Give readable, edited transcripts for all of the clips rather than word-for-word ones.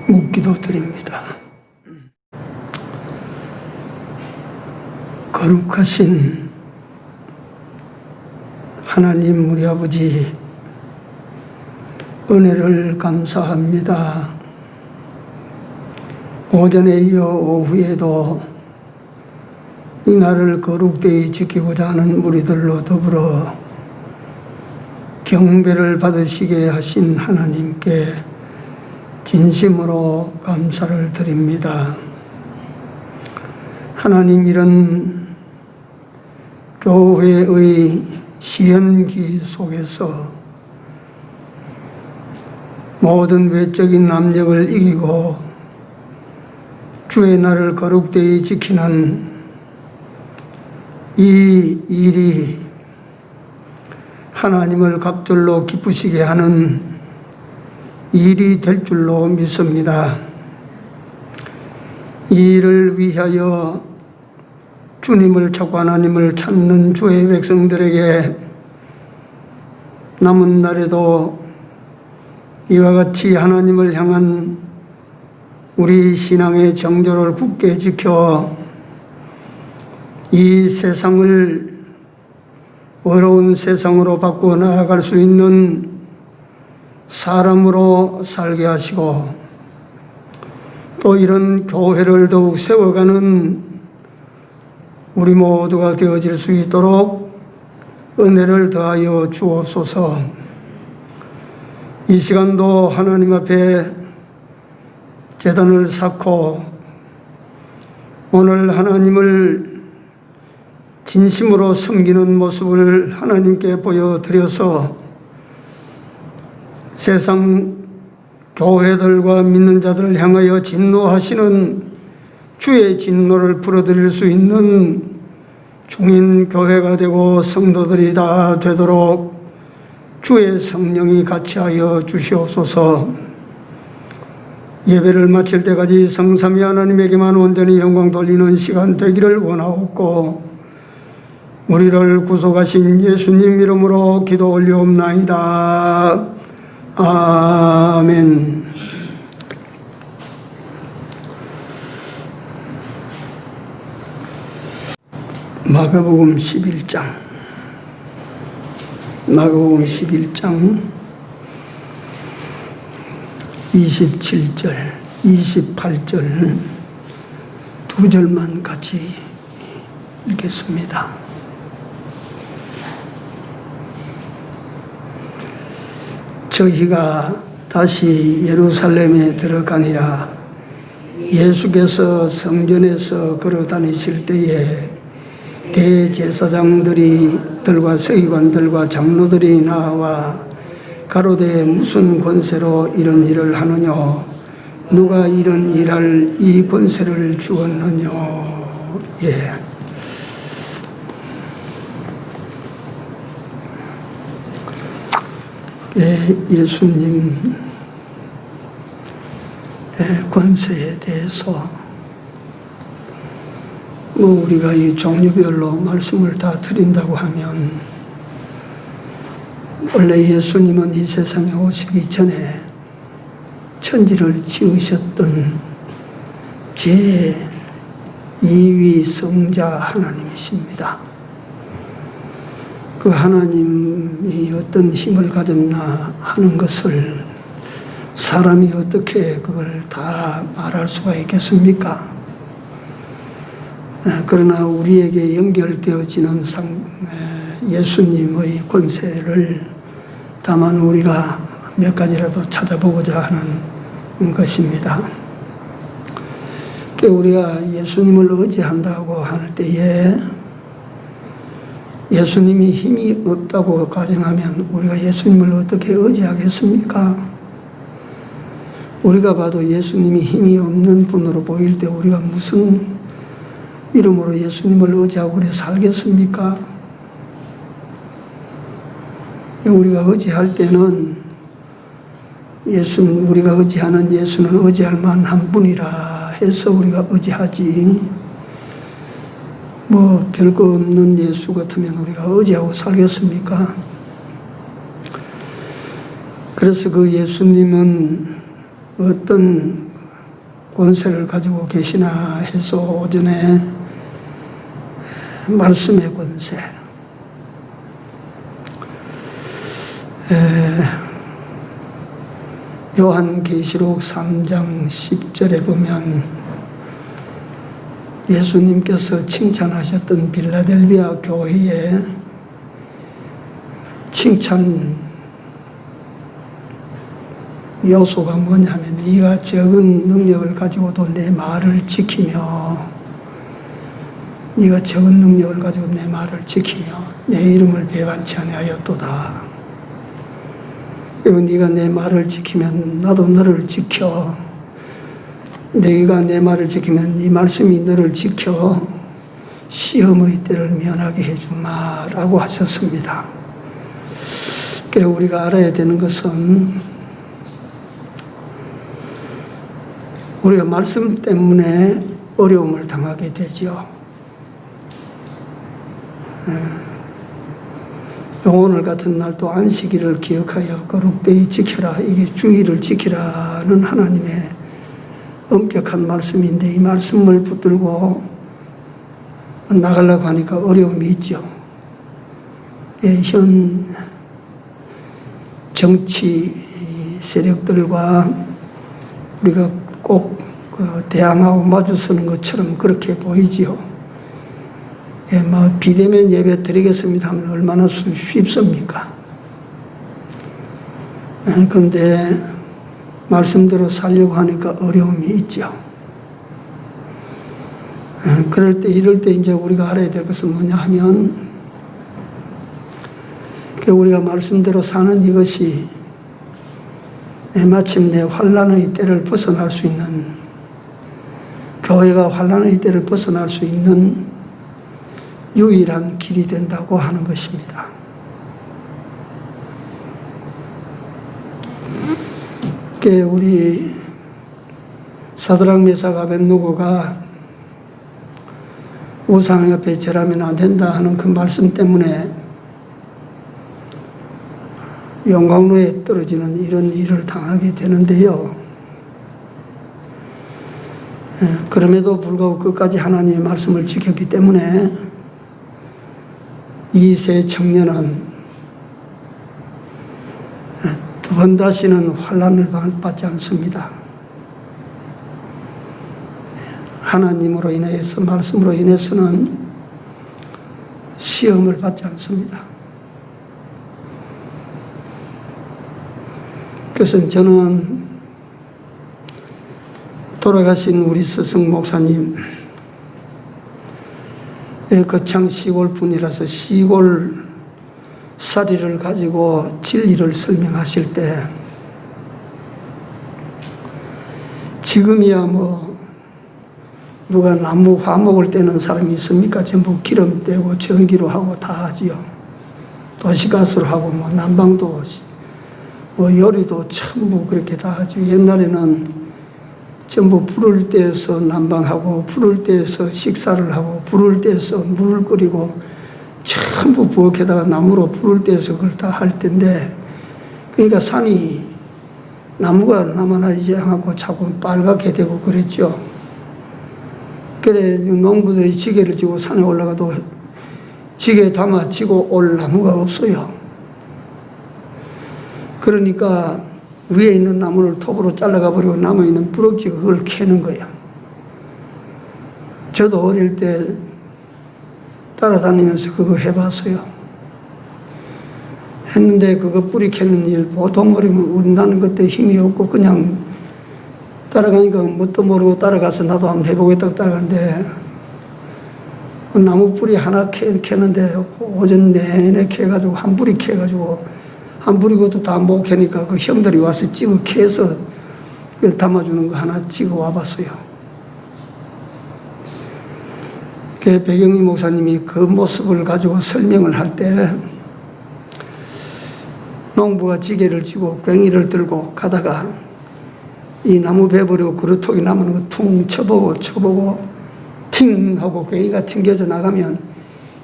묻기도 드립니다. 거룩하신 하나님 우리 아버지, 은혜를 감사합니다. 오전에 이어 오후에도 이 날을 거룩되이 지키고자 하는 무리들로 더불어 경배를 받으시게 하신 하나님께 진심으로 감사를 드립니다. 하나님, 이런 교회의 시련기 속에서 모든 외적인 압력을 이기고 주의 날을 거룩되이 지키는 이 일이 하나님을 갑절로 기쁘시게 하는 일이 될 줄로 믿습니다. 이 일을 위하여 주님을 찾고 하나님을 찾는 주의 백성들에게 남은 날에도 이와 같이 하나님을 향한 우리 신앙의 정조를 굳게 지켜 이 세상을 어려운 세상으로 바꾸어 나아갈 수 있는 사람으로 살게 하시고, 또 이런 교회를 더욱 세워가는 우리 모두가 되어질 수 있도록 은혜를 더하여 주옵소서. 이 시간도 하나님 앞에 제단을 쌓고 오늘 하나님을 진심으로 섬기는 모습을 하나님께 보여드려서 세상 교회들과 믿는 자들을 향하여 진노하시는 주의 진노를 풀어드릴 수 있는 중인 교회가 되고 성도들이 다 되도록 주의 성령이 같이하여 주시옵소서. 예배를 마칠 때까지 성삼위 하나님에게만 온전히 영광 돌리는 시간 되기를 원하옵고, 우리를 구속하신 예수님 이름으로 기도 올리옵나이다. 아멘. 마가복음 11장 27절, 28절 두 절만 같이 읽겠습니다. 저희가 다시 예루살렘에 들어가니라. 예수께서 성전에서 걸어 다니실 때에 대제사장들과 서기관들과 장로들이 나와 가로되 무슨 권세로 이런 일을 하느냐? 누가 이런 일할 이 권세를 주었느냐? 예수님의 권세에 대해서 우리가 이 종류별로 말씀을 다 드린다고 하면, 원래 예수님은 이 세상에 오시기 전에 천지를 지으셨던 제2위 성자 하나님이십니다. 그 하나님이 어떤 힘을 가졌나 하는 것을 사람이 어떻게 그걸 다 말할 수가 있겠습니까? 그러나 우리에게 연결되어지는 예수님의 권세를 다만 우리가 몇 가지라도 찾아보고자 하는 것입니다. 우리가 예수님을 의지한다고 할 때에 예수님이 힘이 없다고 가정하면 우리가 예수님을 어떻게 의지하겠습니까? 우리가 봐도 예수님이 힘이 없는 분으로 보일 때 우리가 무슨 이름으로 예수님을 의지하고 그래 살겠습니까? 우리가 의지할 때는 우리가 의지하는 예수는 의지할 만한 분이라 해서 우리가 의지하지, 별거 없는 예수 같으면 우리가 의지하고 살겠습니까? 그래서 그 예수님은 어떤 권세를 가지고 계시나 해서 오전에 말씀의 권세, 요한계시록 3장 10절에 보면 예수님께서 칭찬하셨던 빌라델비아 교회의 칭찬 요소가 뭐냐면 네가 적은 능력을 가지고도 내 말을 지키며, 네가 적은 능력을 가지고 내 말을 지키며 내 이름을 배반치 아니하였도다. 그리고 네가 내 말을 지키면 나도 너를 지켜, 네가 내 말을 지키면 이 말씀이 너를 지켜 시험의 때를 면하게 해주마라고 하셨습니다. 그래서 우리가 알아야 되는 것은 우리가 말씀 때문에 어려움을 당하게 되죠. 오늘 같은 날 또 안식일을 기억하여 거룩되이 지켜라, 이게 주의를 지키라는 하나님의 엄격한 말씀인데, 이 말씀을 붙들고 나가려고 하니까 어려움이 있죠. 현 정치 세력들과 우리가 꼭 대항하고 마주서는 것처럼 그렇게 보이지요. 비대면 예배 드리겠습니다 하면 얼마나 쉽습니까? 그런데 말씀대로 살려고 하니까 어려움이 있죠. 이럴 때 이제 우리가 알아야 될 것은 뭐냐 하면, 우리가 말씀대로 사는 이것이 마침내 환난의 때를 벗어날 수 있는, 교회가 환난의 때를 벗어날 수 있는 유일한 길이 된다고 하는 것입니다. 우리 사드락 메삭 아벳노고가 우상 옆에 절하면 안 된다 하는 그 말씀 때문에 용광로에 떨어지는 이런 일을 당하게 되는데요. 그럼에도 불구하고 끝까지 하나님의 말씀을 지켰기 때문에 이 세 청년은 두 번 다시는 환난을 받지 않습니다. 하나님으로 인해서, 말씀으로 인해서는 시험을 받지 않습니다. 그래서 저는 돌아가신 우리 스승 목사님, 거창 시골 분이라서 시골 사리를 가지고 진리를 설명하실 때, 지금이야 누가 나무 화목을 떼는 사람이 있습니까? 전부 기름 떼고 전기로 하고 다 하지요. 도시가스로 하고 난방도 요리도 전부 그렇게 다 하죠. 옛날에는 전부 불을 떼서 난방하고, 불을 떼서 식사를 하고, 불을 떼서 물을 끓이고, 전부 부엌에다가 나무로 불을 떼서 그걸 다 할 텐데, 그러니까 산이 나무가 남아나지 않고 자꾸 빨갛게 되고 그랬죠. 그래 농부들이 지게를 지고 산에 올라가도 지게에 담아 지고 올 나무가 없어요. 그러니까 위에 있는 나무를 톱으로 잘라가 버리고 남아있는 부럭지가 그걸 캐는 거야. 저도 어릴 때 따라다니면서 그거 해봤어요. 했는데 그거 뿌리 캐는 일 보통 어리면 나는 그때 힘이 없고 그냥 따라가니까 뭣도 모르고 따라가서 나도 한번 해보겠다고 따라갔는데, 그 나무 뿌리 하나 캐는데 오전 내내 캐가지고 한 뿌리 캐가지고 한 뿌리 것도 다 못 캐니까 그 형들이 와서 찍어 캐서 담아주는 거 하나 찍어 와봤어요. 그 배경희 목사님이 그 모습을 가지고 설명을 할 때, 농부가 지게를 쥐고 괭이를 들고 가다가 이 나무 베버리고 그루통이 남는 거 퉁 쳐보고 팅 하고 괭이가 튕겨져 나가면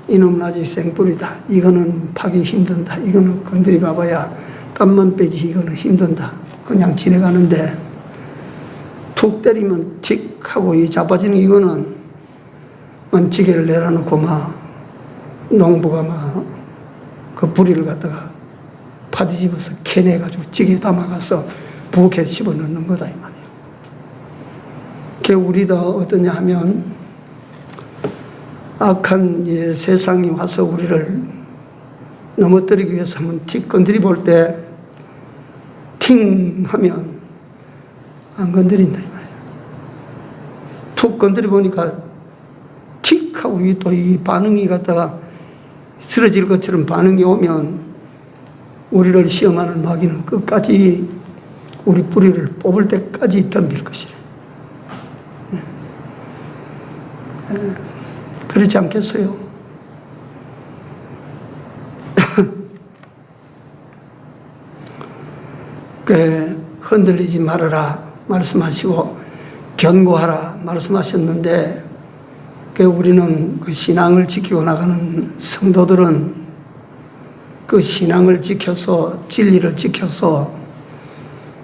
이놈은 아직 생뿌리다, 이거는 파기 힘든다, 이거는 건드리 봐봐야 땀만 빼지, 이거는 힘든다, 그냥 지나가는데 툭 때리면 틱 하고 이 자빠지는 이거는 지게를 내려놓고 막 농부가 막 그 부리를 갖다가 파디 집어서 캐내가지고 찌개에 담아가서 부엌에 집어넣는 거다 이 말이에요. 그게 우리도 어떠냐 하면 악한 세상이 와서 우리를 넘어뜨리기 위해서 한번 틱 건드리 볼 때 팅 하면 안 건드린다 이 말이에요. 툭 건드려 보니까 틱 하고 또 이 반응이 갖다가 쓰러질 것처럼 반응이 오면 우리를 시험하는 마귀는 끝까지 우리 뿌리를 뽑을 때까지 덤빌 것이래. 그렇지 않겠어요? 흔들리지 말아라 말씀하시고 견고하라 말씀하셨는데 우리는 그 신앙을 지키고 나가는 성도들은 그 신앙을 지켜서 진리를 지켜서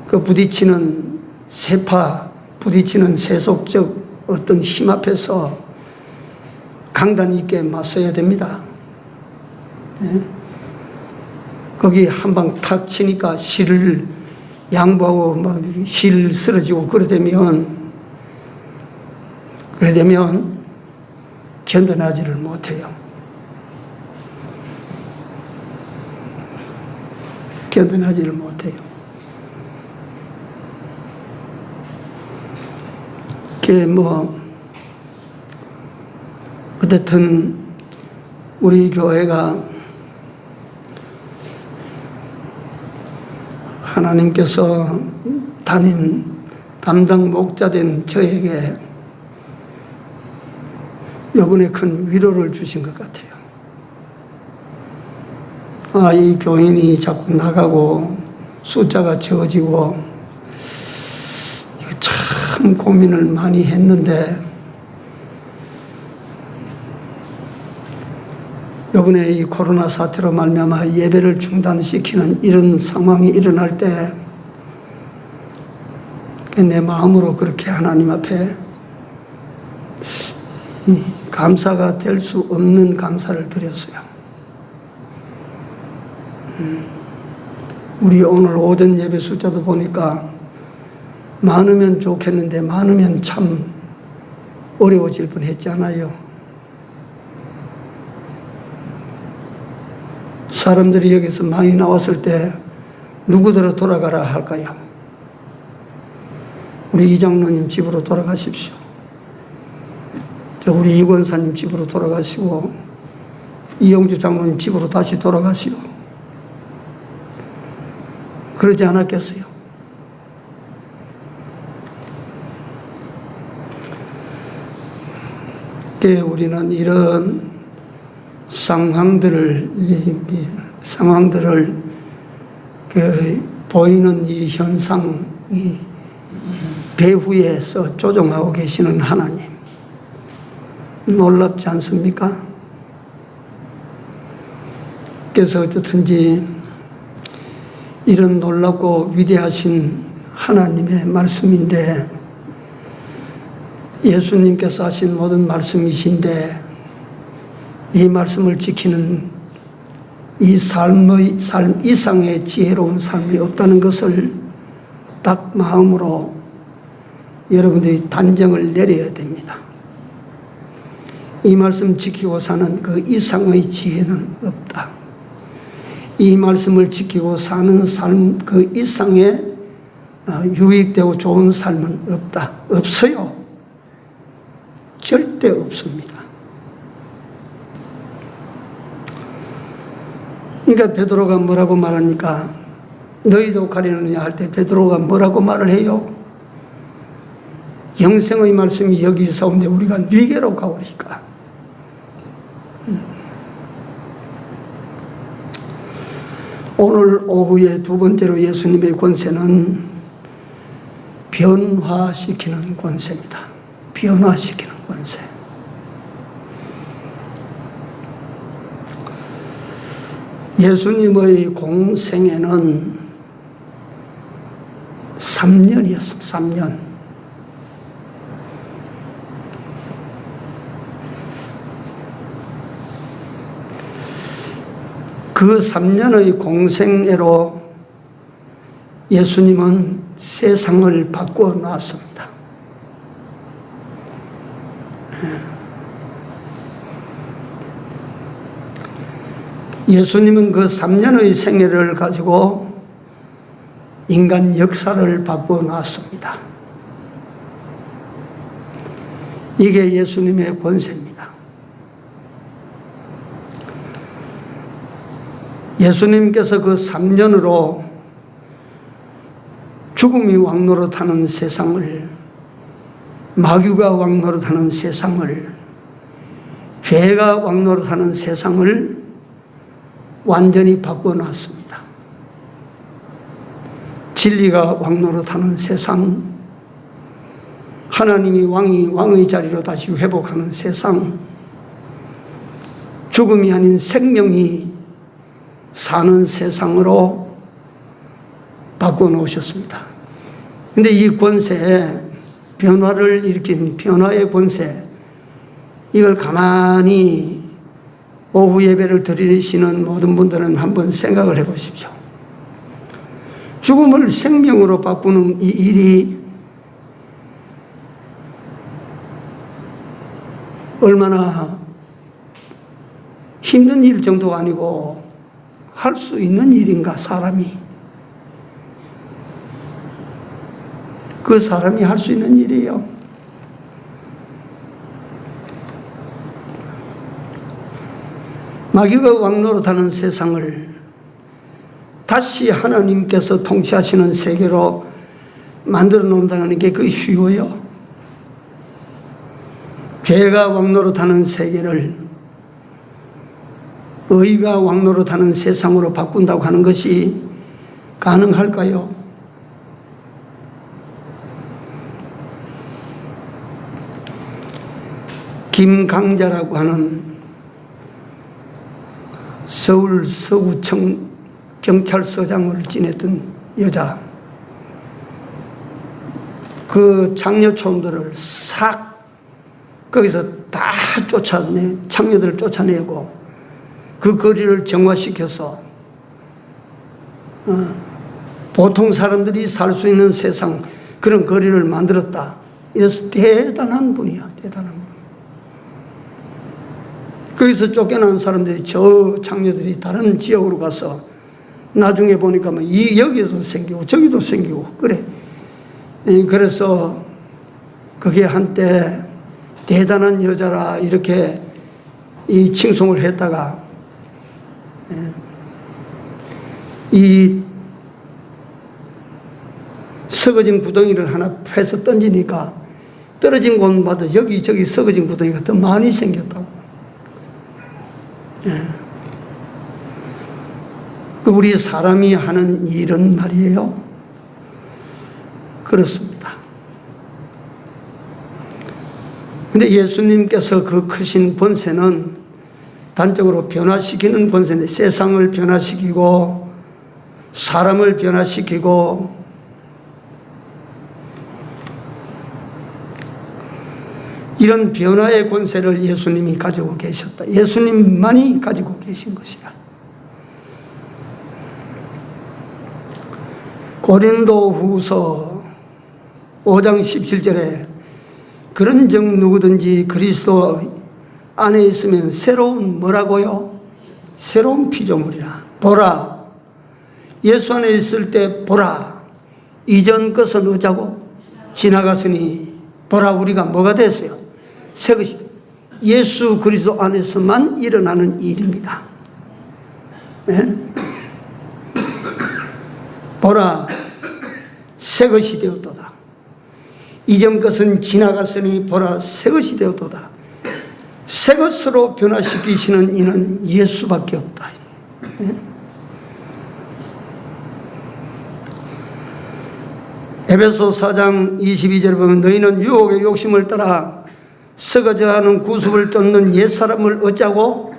그 부딪히는 세파, 부딪히는 세속적 어떤 힘 앞에서 강단 있게 맞서야 됩니다. 네? 거기 한 방 탁 치니까 실을 양보하고 막 실 쓰러지고 그러되면 견뎌내지를 못해요. 견뎌내지를 못해요. 그게 어쨌든 우리 교회가 하나님께서 담당 목자된 저에게 이번에 큰 위로를 주신 것 같아요. 이 교인이 자꾸 나가고 숫자가 적어지고 이거 참 고민을 많이 했는데 이번에 이 코로나 사태로 말미암아 예배를 중단시키는 이런 상황이 일어날 때 내 마음으로 그렇게 하나님 앞에 감사가 될 수 없는 감사를 드렸어요. 우리 오늘 오전 예배 숫자도 보니까 많으면 좋겠는데 많으면 참 어려워질 뻔했잖아요. 사람들이 여기서 많이 나왔을 때 누구더러 돌아가라 할까요? 우리 이장로님 집으로 돌아가십시오. 우리 이권사님 집으로 돌아가시고 이영주 장로님 집으로 다시 돌아가시오. 그러지 않았겠어요? 우리는 이런 상황들을 보이는 이 현상, 이 배후에서 조종하고 계시는 하나님, 놀랍지 않습니까? 그래서 어쨌든지 이런 놀랍고 위대하신 하나님의 말씀인데, 예수님께서 하신 모든 말씀이신데 이 말씀을 지키는 이 삶 이상의 지혜로운 삶이 없다는 것을 딱 마음으로 여러분들이 단정을 내려야 됩니다. 이 말씀 지키고 사는 그 이상의 지혜는 없다. 이 말씀을 지키고 사는 삶 그 이상의 유익되고 좋은 삶은 없다. 없어요. 절대 없습니다. 그러니까 베드로가 뭐라고 말합니까? 너희도 가려느냐 할 때 베드로가 뭐라고 말을 해요? 영생의 말씀이 여기 있사온데 우리가 네게로 가오리까. 오늘 오후에 두 번째로 예수님의 권세는 변화시키는 권세입니다. 변화시키는 권세. 예수님의 공생애는 3년이었습니다. 3년. 그 3년의 공생애로 예수님은 세상을 바꾸어 놨습니다. 예수님은 그 3년의 생애를 가지고 인간 역사를 바꾸어 놨습니다. 이게 예수님의 권세입니다. 예수님께서 그 3년으로 죽음이 왕노릇하는 세상을, 마귀가 왕노릇하는 세상을, 죄가 왕노릇하는 세상을 완전히 바꿔놨습니다. 진리가 왕노릇하는 세상, 하나님이 왕의 자리로 다시 회복하는 세상, 죽음이 아닌 생명이 사는 세상으로 바꿔놓으셨습니다. 그런데 이 권세에 변화를 일으킨 변화의 권세, 이걸 가만히 오후 예배를 드리시는 모든 분들은 한번 생각을 해보십시오. 죽음을 생명으로 바꾸는 이 일이 얼마나 힘든 일 정도가 아니고 할 수 있는 일인가, 사람이. 그 사람이 할 수 있는 일이에요. 마귀가 왕노릇하는 세상을 다시 하나님께서 통치하시는 세계로 만들어 놓는다는 게 그게 쉬워요. 죄가 왕노릇하는 세계를 의가 왕노릇하는 세상으로 바꾼다고 하는 것이 가능할까요? 김강자라고 하는 서울 서구청 경찰서장을 지냈던 여자, 그 장녀촌들을 싹 거기서 다 장녀들을 쫓아내고 그 거리를 정화시켜서 보통 사람들이 살 수 있는 세상, 그런 거리를 만들었다. 이래서 대단한 분이야, 대단한 분. 거기서 쫓겨난 사람들이, 저 장녀들이 다른 지역으로 가서 나중에 보니까 뭐 여기도 생기고 저기도 생기고 그래. 그래서 그게 한때 대단한 여자라 이렇게 이 칭송을 했다가 이 썩어진 구덩이를 하나 패서 던지니까 떨어진 곳마다 여기저기 썩어진 구덩이가 더 많이 생겼다고. 우리 사람이 하는 일은 말이에요, 그렇습니다. 근데 예수님께서 그 크신 권세는 단적으로 변화시키는 권세인데, 세상을 변화시키고 사람을 변화시키고 이런 변화의 권세를 예수님이 가지고 계셨다. 예수님만이 가지고 계신 것이라. 고린도후서 5장 17절에 그런즉 누구든지 그리스도 안에 있으면 새로운 뭐라고요? 새로운 피조물이라. 보라, 예수 안에 있을 때 보라, 이전 것은 어쩌고 지나갔으니 보라, 우리가 뭐가 됐어요? 새 것이. 예수 그리스도 안에서만 일어나는 일입니다. 네? 보라, 새 것이 되었도다. 이전 것은 지나갔으니 보라, 새 것이 되었도다. 새 것으로 변화시키시는 이는 예수밖에 없다. 네? 에베소 4장 22절에 보면 너희는 유혹의 욕심을 따라 썩어져가는 구습을 쫓는 옛사람을 어쩌고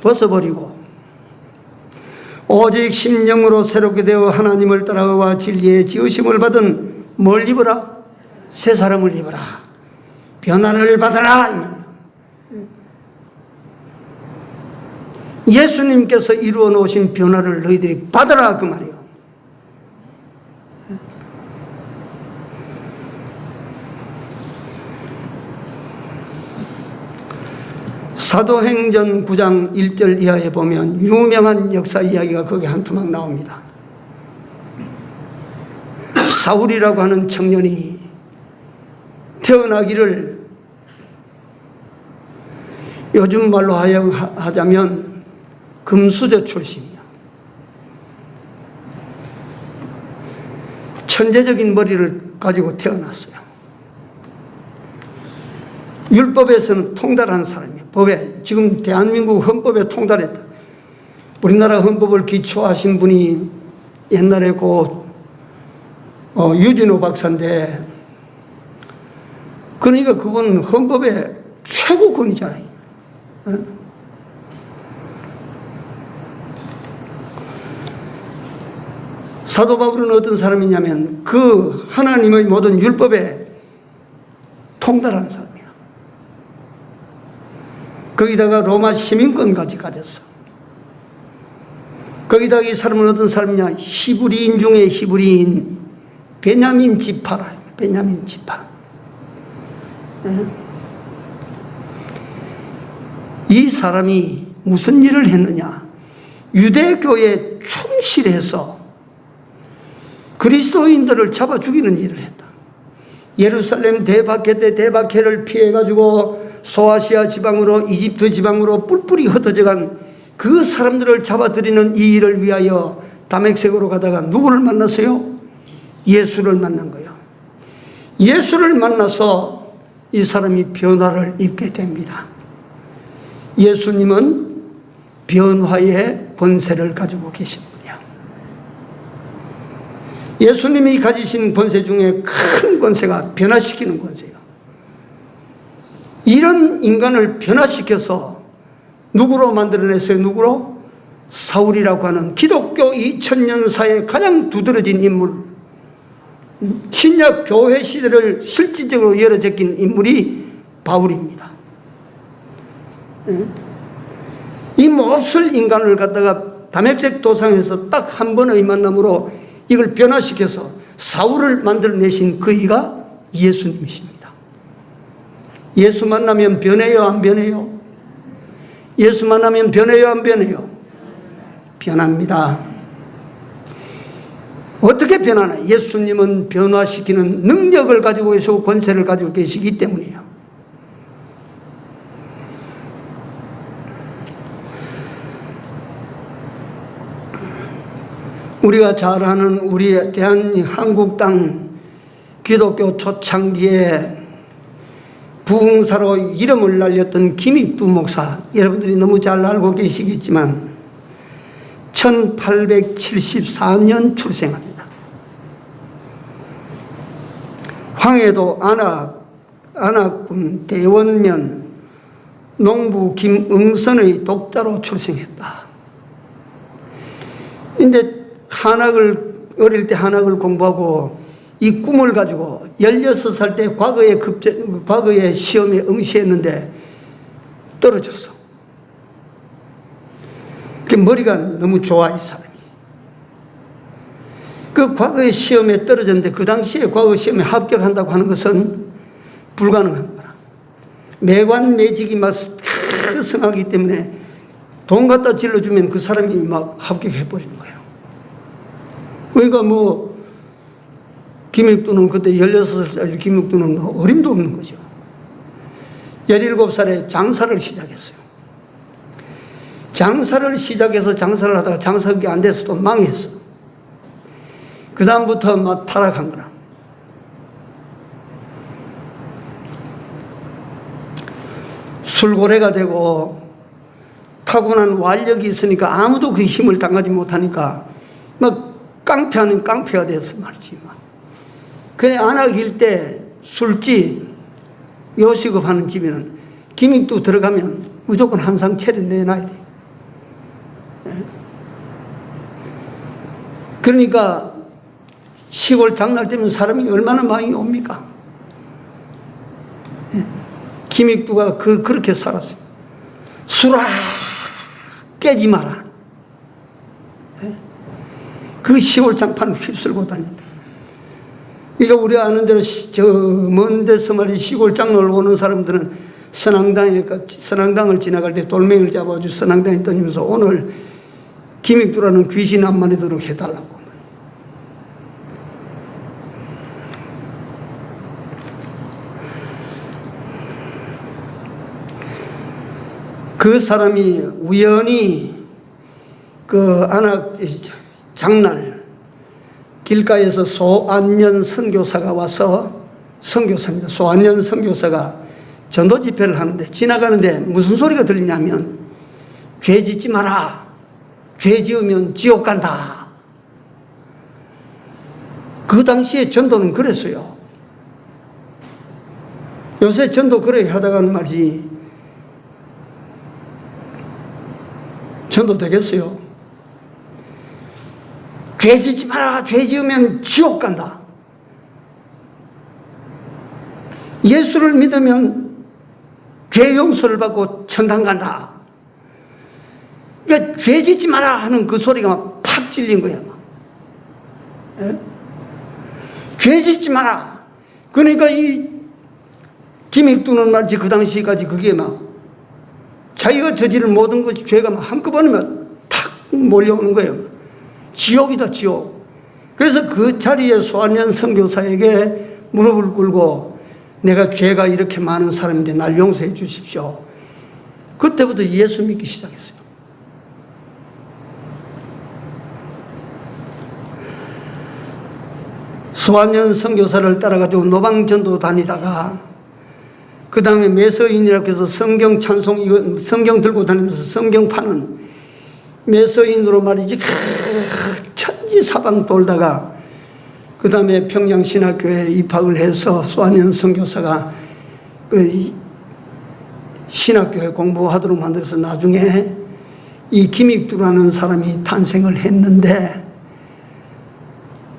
벗어버리고 오직 심령으로 새롭게 되어 하나님을 따라와 진리의 지으심을 받은 뭘 입어라? 새 사람을 입어라. 변화를 받아라. 예수님께서 이루어 놓으신 변화를 너희들이 받아라, 그 말이에요. 사도행전 9장 1절 이하에 보면 유명한 역사 이야기가 거기 한 토막 나옵니다. 사울이라고 하는 청년이 태어나기를 요즘 말로 하자면 금수저 출신이야. 천재적인 머리를 가지고 태어났어요. 율법에서는 통달한 사람이에요. 법에, 지금 대한민국 헌법에 통달했다. 우리나라 헌법을 기초하신 분이 옛날에 유진호 박사인데, 그러니까 그건 헌법의 최고권이잖아요. 사도 바울은 어떤 사람이냐면 그 하나님의 모든 율법에 통달한 사람이야. 거기다가 로마 시민권까지 가졌어. 거기다가 이 사람은 어떤 사람이냐? 히브리인 중에 히브리인, 베냐민 지파라. 베냐민 지파. 이 사람이 무슨 일을 했느냐? 유대교에 충실해서 그리스도인들을 잡아 죽이는 일을 했다. 예루살렘 대박해 때 대박해를 피해가지고 소아시아 지방으로, 이집트 지방으로 뿔뿔이 흩어져간 그 사람들을 잡아들이는 이 일을 위하여 다메섹으로 가다가 누구를 만났어요? 예수를 만난 거예요. 예수를 만나서 이 사람이 변화를 입게 됩니다. 예수님은 변화의 권세를 가지고 계신 분이야. 예수님이 가지신 권세 중에 큰 권세가 변화시키는 권세예요. 이런 인간을 변화시켜서 누구로 만들어냈어요? 누구로? 사울이라고 하는 기독교 2000년사에 가장 두드러진 인물, 신약 교회 시대를 실질적으로 열어제낀 인물이 바울입니다. 이 몹쓸 인간을 갖다가 다메섹 도상에서 딱 한 번의 만남으로 이걸 변화시켜서 사울을 만들어내신 그이가 예수님이십니다. 예수 만나면 변해요, 안 변해요? 예수 만나면 변해요, 안 변해요? 변합니다. 어떻게 변하나? 예수님은 변화시키는 능력을 가지고 계시고 권세를 가지고 계시기 때문이에요. 우리가 잘 아는 우리 대한한국당 기독교 초창기에 부흥사로 이름을 날렸던 김익두 목사, 여러분들이 너무 잘 알고 계시겠지만 1874년 출생합니다. 황해도 안악군 대원면 농부 김응선의 독자로 출생했다. 근데 어릴 때 한학을 공부하고 이 꿈을 가지고 16살 때 과거의 시험에 응시했는데 떨어졌어. 그 머리가 너무 좋아, 이 사람이. 그 과거의 시험에 떨어졌는데 그 당시에 과거 시험에 합격한다고 하는 것은 불가능한 거라. 매관매직이 막 승하기 때문에 돈 갖다 질러주면 그 사람이 막 합격해버리는 거예요. 그러니까 김익두는 그때 16살 김익두는 어림도 없는 거죠. 17살에 장사를 시작했어요. 장사를 시작해서 장사를 하다가 장사가 안 돼서 또 망했어. 그 다음부터 막 타락한 거라. 술고래가 되고 타고난 완력이 있으니까 아무도 그 힘을 당하지 못하니까 막 깡패 아닌 깡패가 됐어 말이지. 그래, 안악일 때 술집, 요식업 하는 집에는 김익두 들어가면 무조건 한 상 차려 내놔야 돼. 그러니까 시골 장날 때면 사람이 얼마나 많이 옵니까? 김익두가 그렇게 살았어요. 수락 깨지 마라. 그 시골장판을 휩쓸고 다닌다. 그러니까 우리가 아는 대로 저 먼 데서 말이 시골장로를 오는 사람들은 선앙당을 지나갈 때 돌멩이를 잡아가지고 선앙당에 던지면서 오늘 김익두라는 귀신 안 마리도록 해달라고. 그 사람이 우연히 그 안악 장날 길가에서 소안년 선교사가 와서, 선교사입니다. 소안년 선교사가 전도 집회를 하는데 지나가는데 무슨 소리가 들리냐면 죄 짓지 마라. 죄 지으면 지옥 간다. 그 당시에 전도는 그랬어요. 요새 전도 그렇게 하다가는 말이지 전도 되겠어요? 죄 짓지 마라. 죄 지으면 지옥 간다. 예수를 믿으면 죄 용서를 받고 천당 간다. 그러니까 죄 짓지 마라 하는 그 소리가 막 팍 찔린 거야. 예? 죄 짓지 마라. 그러니까 이 김익두는 말이지 그 당시까지 그게 막 자기가 저지른 모든 것이 죄가 막 한꺼번에 탁 몰려오는 거예요. 지옥이다, 지옥. 그래서 그 자리에 소안년 선교사에게 무릎을 꿇고 내가 죄가 이렇게 많은 사람인데 날 용서해 주십시오. 그때부터 예수 믿기 시작했어요. 소안년 선교사를 따라가지고 노방전도 다니다가 그 다음에 매서인이라고 해서 성경 찬송, 이거 성경 들고 다니면서 성경 파는 매서인으로 말이지 천지사방 돌다가 그 다음에 평양신학교에 입학을 해서 소안년 선교사가 그 신학교에 공부하도록 만들어서 나중에 이 김익두라는 사람이 탄생을 했는데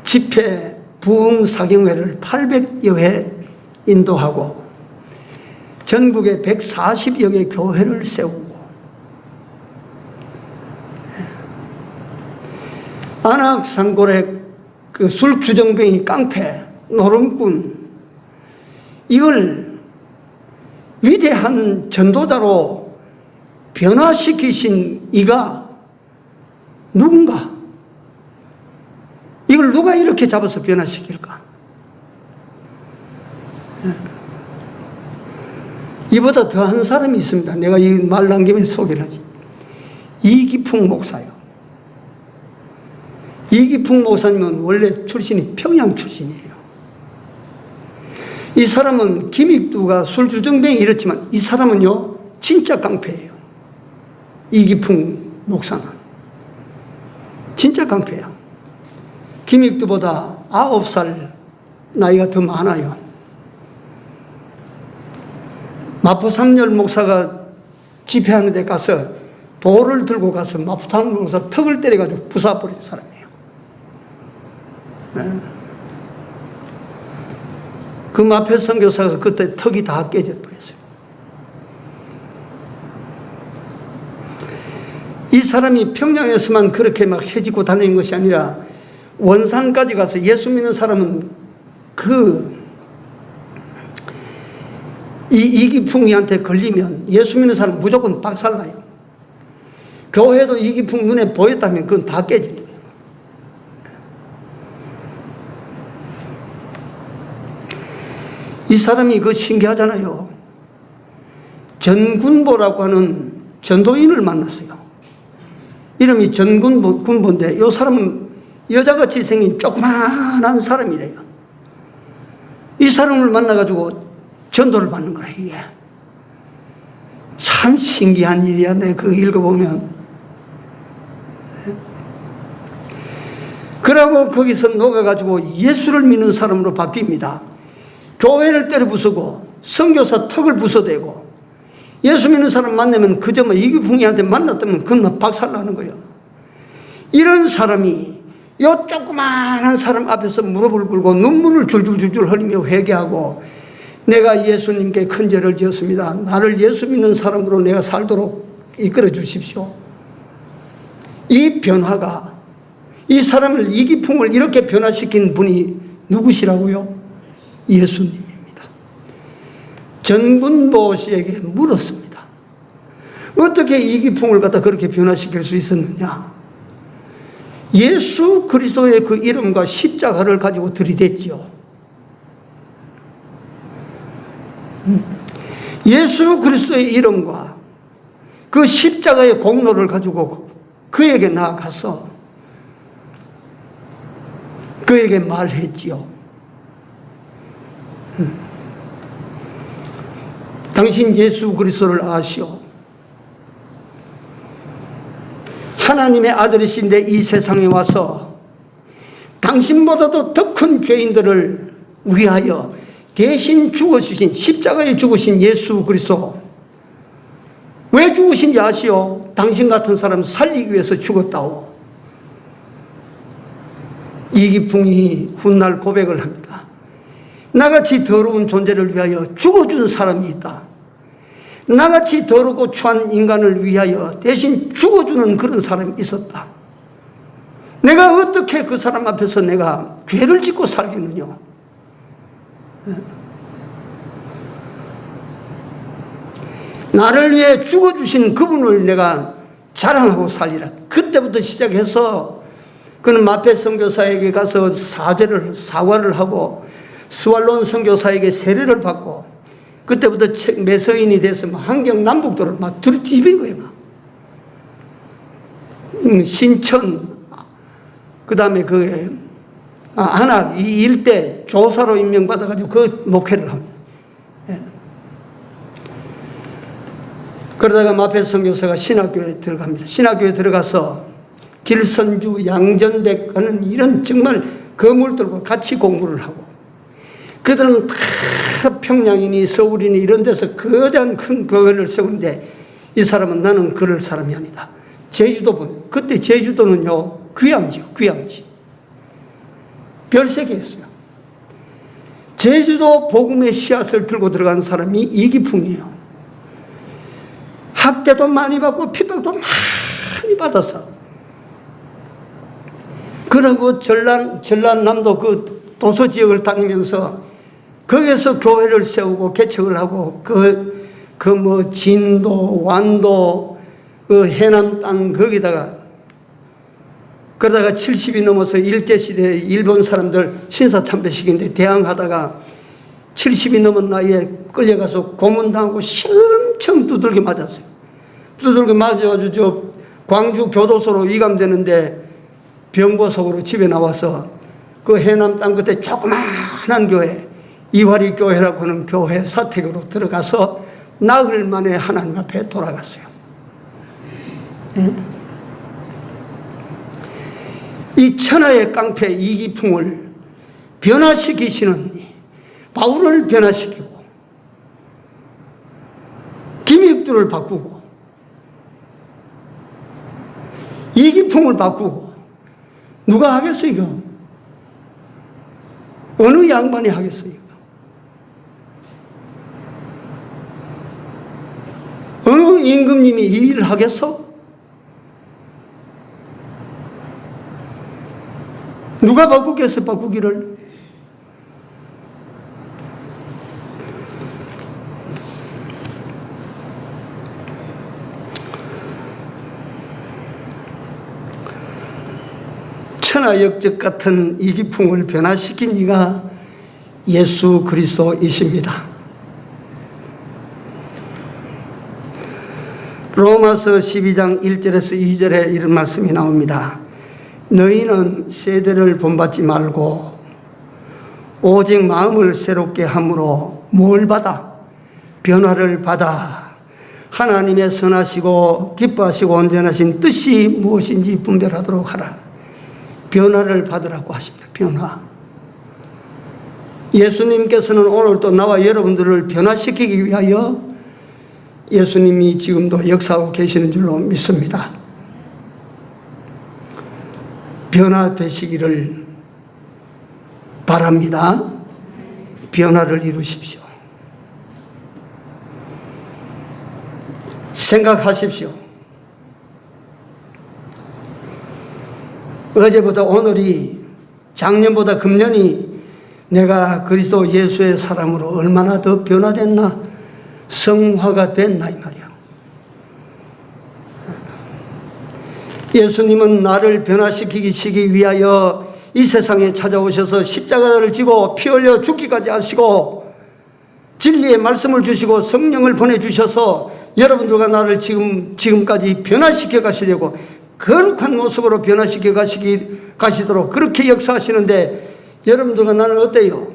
집회 부흥사경회를 800여 회 인도하고 전국에 140여 개 교회를 세우고 안악산골에 그 술주정뱅이 깡패 노름꾼 이걸 위대한 전도자로 변화시키신 이가 누군가? 이걸 누가 이렇게 잡아서 변화시킬까? 이보다 더한 사람이 있습니다. 내가 이 말 난 김에 소개를 하지. 이기풍 목사요. 이기풍 목사님은 원래 출신이 평양 출신이에요. 이 사람은 김익두가 술주정뱅이 이렇지만 이 사람은요 진짜 깡패예요. 이기풍 목사는 진짜 깡패야. 김익두보다 9살 나이가 더 많아요. 마포삼열 목사가 집회하는 데 가서 돌을 들고 가서 마포삼열 목사 턱을 때려가지고 부숴버린 사람이에요. 네. 그 마포 선교사가 그때 턱이 다 깨져버렸어요. 이 사람이 평양에서만 그렇게 막 해지고 다니는 것이 아니라 원산까지 가서 예수 믿는 사람은 이기풍이한테 걸리면 예수 믿는 사람은 무조건 박살나요. 교회도 이기풍 눈에 보였다면 그건 다 깨지는 거예요. 이 사람이 그 신기하잖아요. 전군보라고 하는 전도인을 만났어요. 이름이 전군보인데 이 사람은 여자같이 생긴 조그마한 사람이래요. 이 사람을 만나가지고 전도를 받는 거라. 이게 참 신기한 일이야. 내가 그거 읽어보면. 그러고 거기서 녹아가지고 예수를 믿는 사람으로 바뀝니다. 교회를 때려 부수고 선교사 턱을 부숴대고 예수 믿는 사람 만나면 그저 뭐 이기풍이한테 만났다면 그건 박살나는 거예요. 이런 사람이 요 조그마한 사람 앞에서 무릎을 꿇고 눈물을 줄줄줄줄 흘리며 회개하고 내가 예수님께 큰 죄를 지었습니다. 나를 예수 믿는 사람으로 내가 살도록 이끌어 주십시오. 이 변화가, 이 사람을, 이기풍을 이렇게 변화시킨 분이 누구시라고요? 예수님입니다. 전근보 씨에게 물었습니다. 어떻게 이기풍을 갖다 그렇게 변화시킬 수 있었느냐? 예수 그리스도의 그 이름과 십자가를 가지고 들이댔지요. 예수 그리스도의 이름과 그 십자가의 공로를 가지고 그에게 나아가서 그에게 말했지요. 당신 예수 그리스도를 아시오. 하나님의 아들이신데 이 세상에 와서 당신보다도 더 큰 죄인들을 위하여 대신 죽어주신, 십자가에 죽으신 예수 그리스도, 왜 죽으신지 아시오? 당신 같은 사람 살리기 위해서 죽었다오. 이기풍이 훗날 고백을 합니다. 나같이 더러운 존재를 위하여 죽어준 사람이 있다. 나같이 더럽고 추한 인간을 위하여 대신 죽어주는 그런 사람이 있었다. 내가 어떻게 그 사람 앞에서 내가 죄를 짓고 살겠느냐? 나를 위해 죽어주신 그분을 내가 자랑하고 살리라. 그때부터 시작해서 그는 마페 선교사에게 가서 사과를 하고 스왈론 선교사에게 세례를 받고 그때부터 매서인이 돼서 한경 남북도를 막 뒤집은 거예요. 신천, 그 다음에 안악, 이 일대 조사로 임명받아가지고 그 목회를 합니다. 예. 그러다가 마페 선교사가 신학교에 들어갑니다. 신학교에 들어가서 길선주, 양전백 하는 이런 정말 거물들과 같이 공부를 하고, 그들은 다 평양이니 서울이니 이런 데서 거대한 큰 교회를 세우는데 이 사람은 나는 그럴 사람이 아니다. 제주도 보면, 그때 제주도는요 귀양지요, 귀양지. 별세계였어요. 제주도 복음의 씨앗을 들고 들어간 사람이 이기풍이에요. 학대도 많이 받고 핍박도 많이 받아서, 그리고 전라남도 그 도서 지역을 다니면서 거기에서 교회를 세우고 개척을 하고 진도, 완도, 그 해남 땅 거기다가, 그러다가 70이 넘어서 일제시대에 일본 사람들 신사참배식인데 대항하다가 70이 넘은 나이에 끌려가서 고문당하고 엄청 두들겨 맞았어요. 두들겨 맞아가지고 저 광주 교도소로 이감되는데 병보석으로 집에 나와서 그 해남 땅 끝에 조그마한 교회, 이화리 교회라고 하는 교회 사택으로 들어가서 나흘 만에 하나님 앞에 돌아갔어요. 네? 이 천하의 깡패 이기풍을 변화시키시는 바울을 변화시키고 김익두를 바꾸고 이기풍을 바꾸고 누가 하겠어요 이거? 어느 양반이 하겠어요 이거? 어느 임금님이 이 일을 하겠어? 누가 바꾸겠어요, 바꾸기를? 천하역적 같은 이기풍을 변화시킨 이가 예수 그리스도이십니다. 로마서 12장 1절에서 2절에 이런 말씀이 나옵니다. 너희는 세대를 본받지 말고 오직 마음을 새롭게 함으로 뭘 받아? 변화를 받아 하나님의 선하시고 기뻐하시고 온전하신 뜻이 무엇인지 분별하도록 하라. 변화를 받으라고 하십니다. 변화. 예수님께서는 오늘 또 나와 여러분들을 변화시키기 위하여 예수님이 지금도 역사하고 계시는 줄로 믿습니다. 변화되시기를 바랍니다. 변화를 이루십시오. 생각하십시오. 어제보다 오늘이, 작년보다 금년이 내가 그리스도 예수의 사람으로 얼마나 더 변화됐나, 성화가 됐나 이 말이야. 예수님은 나를 변화시키기 위하여 이 세상에 찾아오셔서 십자가를 지고 피 흘려 죽기까지 하시고 진리의 말씀을 주시고 성령을 보내주셔서 여러분들과 나를 지금까지 변화시켜 가시려고, 거룩한 모습으로 변화시켜 가시도록 그렇게 역사하시는데, 여러분들과 나는 어때요?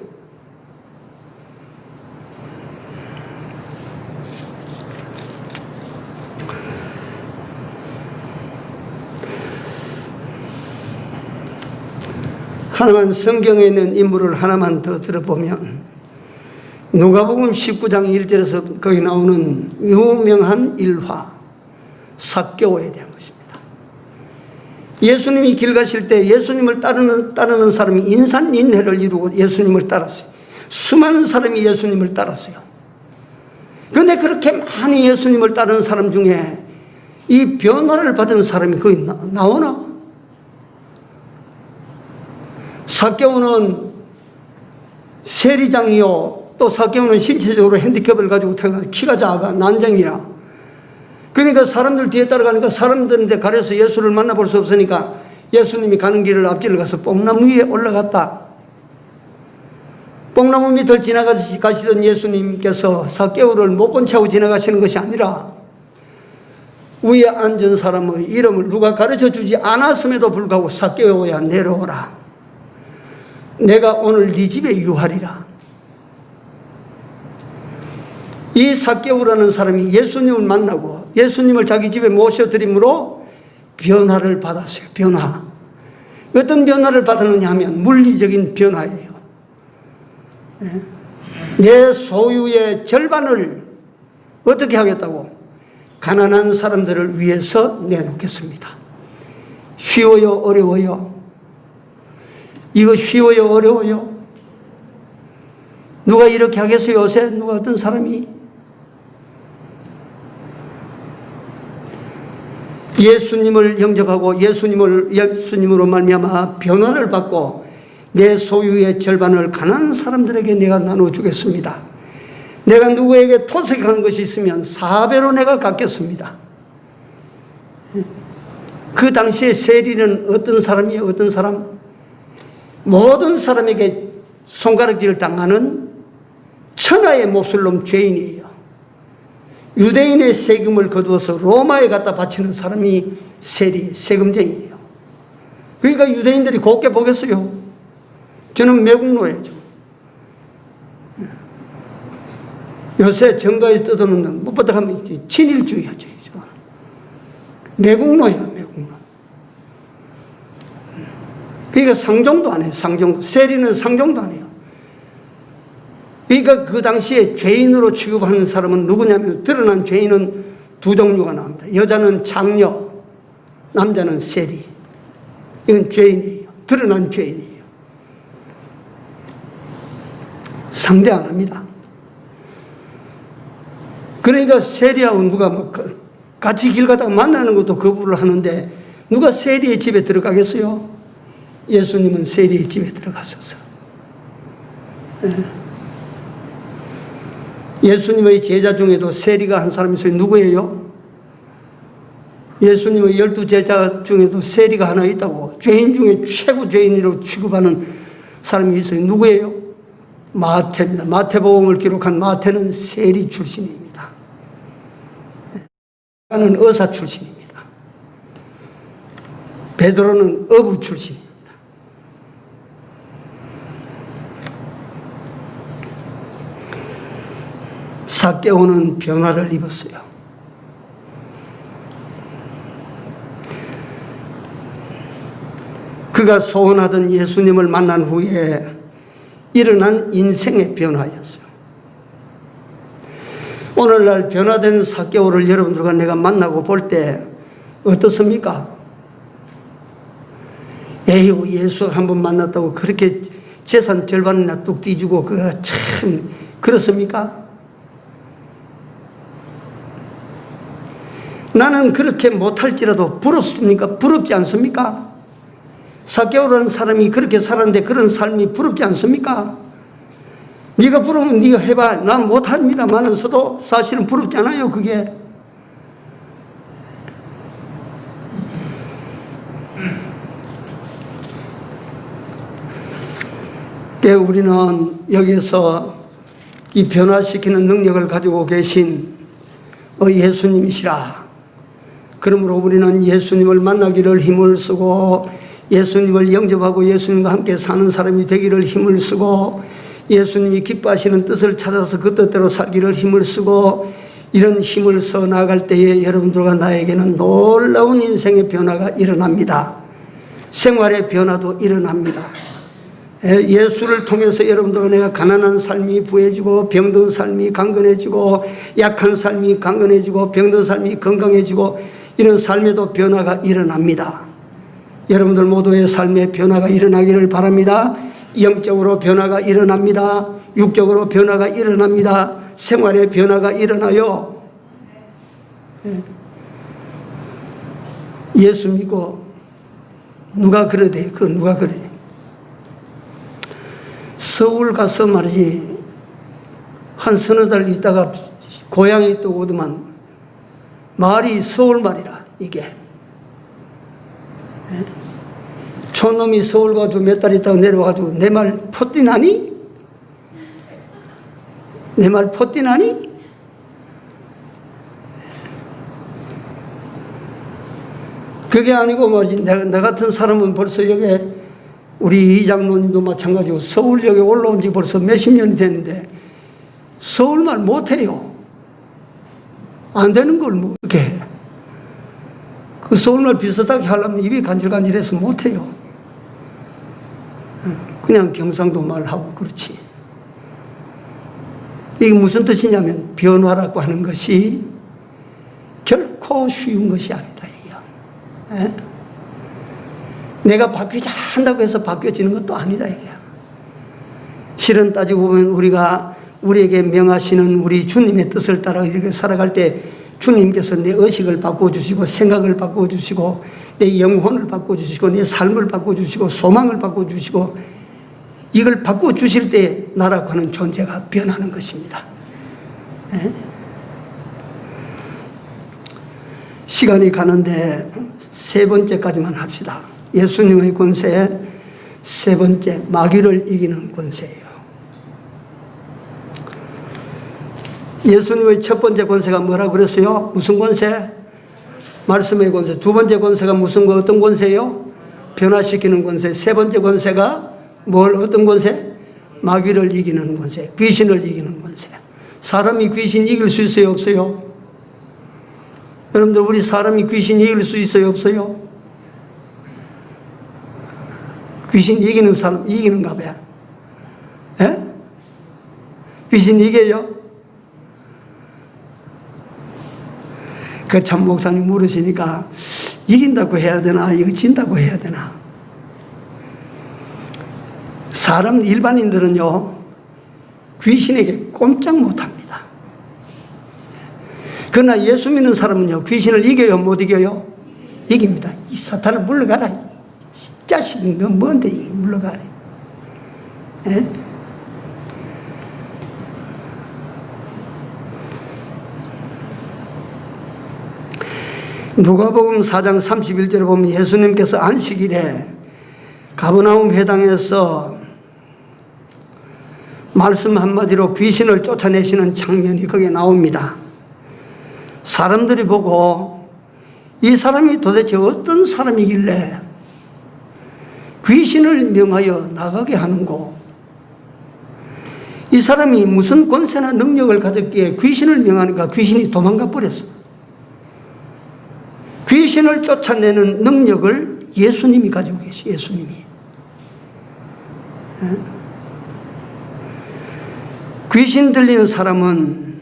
하나만, 성경에 있는 인물을 하나만 더 들어보면 누가복음 19장 1절에서 거기 나오는 유명한 일화, 삭개오에 대한 것입니다. 예수님이 길 가실 때 예수님을 따르는 사람이 인산인해를 이루고 예수님을 따랐어요. 수많은 사람이 예수님을 따랐어요. 그런데 그렇게 많이 예수님을 따르는 사람 중에 이 변화를 받은 사람이 거기 나오나? 삭개오는 세리장이요, 또 삭개오는 신체적으로 핸디캡을 가지고 태어나서 키가 작아, 난장이야. 그러니까 사람들 뒤에 따라가니까 사람들한테 가려서 예수를 만나볼 수 없으니까 예수님이 가는 길을 앞길을 가서 뽕나무 위에 올라갔다. 뽕나무 밑을 지나가시던 예수님께서 삭개오를 못 본 채 하고 지나가시는 것이 아니라 위에 앉은 사람의 이름을 누가 가르쳐 주지 않았음에도 불구하고 삭개오야 내려오라. 내가 오늘 네 집에 유하리라. 이 삭개오라는 사람이 예수님을 만나고 예수님을 자기 집에 모셔드림으로 변화를 받았어요. 변화. 어떤 변화를 받았느냐 하면 물리적인 변화예요. 내 소유의 절반을 어떻게 하겠다고? 가난한 사람들을 위해서 내놓겠습니다. 쉬워요? 어려워요? 이거 쉬워요? 어려워요? 누가 이렇게 하겠어요? 요새 누가 어떤 사람이? 예수님을 영접하고 예수님으로 말미암아 변화를 받고 내 소유의 절반을 가난한 사람들에게 내가 나눠주겠습니다. 내가 누구에게 토색하는 것이 있으면 4배로 내가 갚겠습니다. 그 당시에 세리는 어떤 사람이에요? 어떤 사람? 모든 사람에게 손가락질을 당하는 천하의 몹쓸놈 죄인이에요. 유대인의 세금을 거두어서 로마에 갖다 바치는 사람이 세금쟁이에요. 그러니까 유대인들이 곱게 보겠어요. 저는 매국노예요. 요새 정가에 떠도는 무엇보다 하면 친일주의 하죠. 매국노예요, 매국노. 그러니까 상종도 안 해요, 상종도. 세리는 상종도 안 해요. 그러니까 그 당시에 죄인으로 취급하는 사람은 누구냐면, 드러난 죄인은 두 종류가 나옵니다. 여자는 장녀, 남자는 세리. 이건 죄인이에요. 드러난 죄인이에요. 상대 안 합니다. 그러니까 세리하고 누가 같이 길 가다가 만나는 것도 거부를 하는데 누가 세리의 집에 들어가겠어요? 예수님은 세리의 집에 들어갔었어. 예수님의 제자 중에도 세리가 한 사람이 있어요. 누구예요? 예수님의 12제자 중에도 세리가 하나 있다고. 죄인 중에 최고 죄인으로 취급하는 사람이 있어요. 누구예요? 마태입니다. 마태복음을 기록한 마태는 세리 출신입니다. 나는 의사 출신입니다. 베드로는 어부 출신입니다. 삭개오는 변화를 입었어요. 그가 소원하던 예수님을 만난 후에 일어난 인생의 변화였어요. 오늘날 변화된 삭개오를 여러분들과 내가 만나고 볼 때 어떻습니까? 에휴, 예수 한번 만났다고 그렇게 재산 절반이나 뚝 떼주고 그거 참 그렇습니까? 나는 그렇게 못할지라도 부럽습니까? 부럽지 않습니까? 삭개오라는 사람이 그렇게 살았는데 그런 삶이 부럽지 않습니까? 네가 부러우면 네가 해봐. 난 못합니다만서도 사실은 부럽지 않아요, 그게. 우리는 여기서 이 변화시키는 능력을 가지고 계신 예수님이시라. 그러므로 우리는 예수님을 만나기를 힘을 쓰고 예수님을 영접하고 예수님과 함께 사는 사람이 되기를 힘을 쓰고 예수님이 기뻐하시는 뜻을 찾아서 그 뜻대로 살기를 힘을 쓰고 이런 힘을 써 나갈 때에 여러분들과 나에게는 놀라운 인생의 변화가 일어납니다. 생활의 변화도 일어납니다. 예수를 통해서 여러분들과 내가 가난한 삶이 부해지고 병든 삶이 강건해지고 약한 삶이 강건해지고 병든 삶이 건강해지고 이런 삶에도 변화가 일어납니다. 여러분들 모두의 삶에 변화가 일어나기를 바랍니다. 영적으로 변화가 일어납니다. 육적으로 변화가 일어납니다. 생활의 변화가 일어나요. 예수 믿고 누가 그러대? 누가 그래? 서울 가서 말이지 한 서너 달 있다가 고향에 또 오더만 말이 서울 말이라 이게. 촌놈이 서울 가지고 몇 달 있다가 내려와가지고 내 말 포띠나니? 내 말 포띠나니? 그게 아니고 말이지 나 같은 사람은 벌써 여기 우리 이장로님도 마찬가지고 서울역에 올라온 지 벌써 몇십 년이 됐는데 서울말 못해요. 안 되는 걸 뭐 어떻게 해. 그 서울말 비슷하게 하려면 입이 간질간질해서 못해요. 그냥 경상도 말하고 그렇지. 이게 무슨 뜻이냐면 변화라고 하는 것이 결코 쉬운 것이 아니다. 이게요. 내가 바뀌자 한다고 해서 바뀌어지는 것도 아니다. 이게요. 실은 따지고 보면 우리가 우리에게 명하시는 우리 주님의 뜻을 따라 이렇게 살아갈 때 주님께서 내 의식을 바꿔주시고 생각을 바꿔주시고 내 영혼을 바꿔주시고 내 삶을 바꿔주시고 소망을 바꿔주시고 이걸 바꿔주실 때 나라고 하는 존재가 변하는 것입니다. 시간이 가는데 세 번째까지만 합시다. 예수님의 권세 세 번째, 마귀를 이기는 권세예요. 예수님의 첫 번째 권세가 뭐라고 그랬어요? 무슨 권세? 말씀의 권세. 두 번째 권세가 무슨 거 어떤 권세예요? 변화시키는 권세. 세 번째 권세가 뭘 어떤 권세? 마귀를 이기는 권세. 귀신을 이기는 권세. 사람이 귀신 이길 수 있어요? 없어요? 여러분들 우리 사람이 귀신 이길 수 있어요? 없어요? 귀신 이기는 사람 이기는가 봐요. 예? 귀신 이겨요? 그 참 목사님 물으시니까 이긴다고 해야 되나 이거 진다고 해야 되나. 사람 일반인들은요 귀신에게 꼼짝 못합니다. 그러나 예수 믿는 사람은요 귀신을 이겨요 못 이겨요? 이깁니다. 이 사탄을 물러가라. 이 자식이 너 뭔데 물러가라. 예? 누가복음 4장 31절에 보면 예수님께서 안식일에 가버나움 회당에서 말씀 한마디로 귀신을 쫓아내시는 장면이 거기에 나옵니다. 사람들이 보고 이 사람이 도대체 어떤 사람이길래 귀신을 명하여 나가게 하는고, 이 사람이 무슨 권세나 능력을 가졌기에 귀신을 명하니까 귀신이 도망가 버렸어. 귀신을 쫓아내는 능력을 예수님이 가지고 계시. 예수님이. 귀신 들리는 사람은